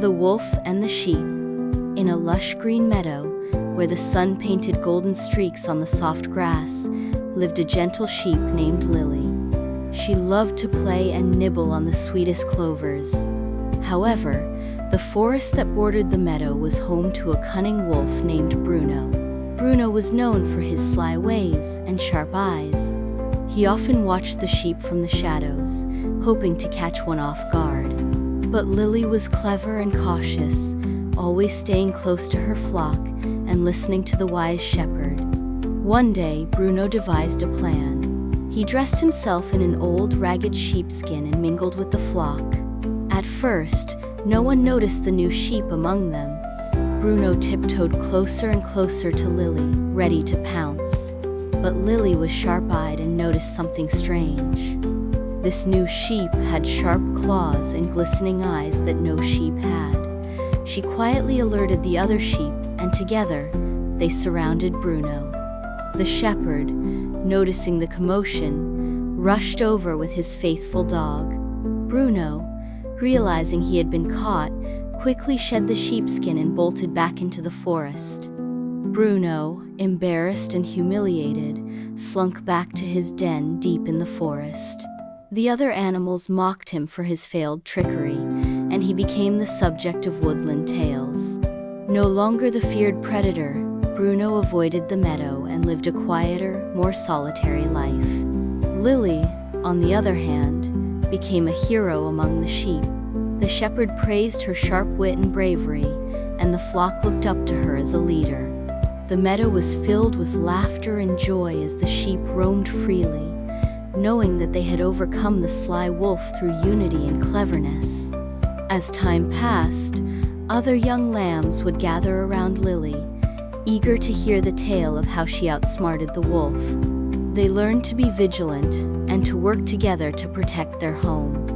The Wolf and the Sheep. In a lush green meadow, where the sun painted golden streaks on the soft grass, lived a gentle sheep named Lily. She loved to play and nibble on the sweetest clovers. However, the forest that bordered the meadow was home to a cunning wolf named Bruno. Bruno was known for his sly ways and sharp eyes. He often watched the sheep from the shadows, hoping to catch one off guard. But Lily was clever and cautious, always staying close to her flock and listening to the wise shepherd. One day, Bruno devised a plan. He dressed himself in an old, ragged sheepskin and mingled with the flock. At first, no one noticed the new sheep among them. Bruno tiptoed closer and closer to Lily, ready to pounce. But Lily was sharp-eyed and noticed something strange. This new sheep had sharp claws and glistening eyes that no sheep had. She quietly alerted the other sheep, and together, they surrounded Bruno. The shepherd, noticing the commotion, rushed over with his faithful dog. Bruno, realizing he had been caught, quickly shed the sheepskin and bolted back into the forest. Bruno, embarrassed and humiliated, slunk back to his den deep in the forest. The other animals mocked him for his failed trickery, and he became the subject of woodland tales. No longer the feared predator, Bruno avoided the meadow and lived a quieter, more solitary life. Lily, on the other hand, became a hero among the sheep. The shepherd praised her sharp wit and bravery, and the flock looked up to her as a leader. The meadow was filled with laughter and joy as the sheep roamed freely, knowing that they had overcome the sly wolf through unity and cleverness. As time passed, other young lambs would gather around Lily, eager to hear the tale of how she outsmarted the wolf. They learned to be vigilant and to work together to protect their home.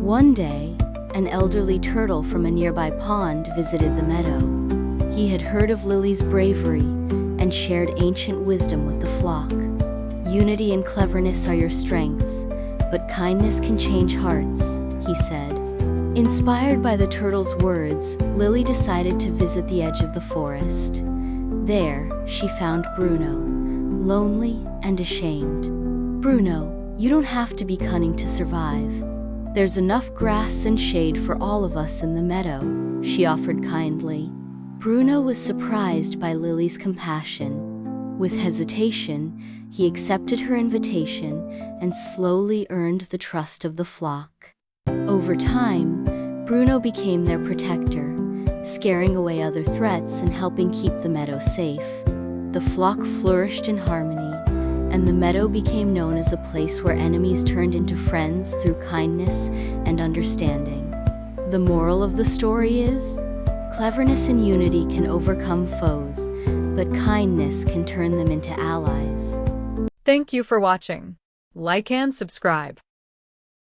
One day, an elderly turtle from a nearby pond visited the meadow. He had heard of Lily's bravery and shared ancient wisdom with the flock. Unity and cleverness are your strengths, but kindness can change hearts, he said. Inspired by the turtle's words, Lily decided to visit the edge of the forest. There, she found Bruno, lonely and ashamed. "Bruno, you don't have to be cunning to survive. There's enough grass and shade for all of us in the meadow," she offered kindly. Bruno was surprised by Lily's compassion. With hesitation, he accepted her invitation and slowly earned the trust of the flock. Over time, Bruno became their protector, scaring away other threats and helping keep the meadow safe. The flock flourished in harmony, and the meadow became known as a place where enemies turned into friends through kindness and understanding. The moral of the story is, cleverness and unity can overcome foes, but kindness can turn them into allies. Thank you for watching. Like and subscribe.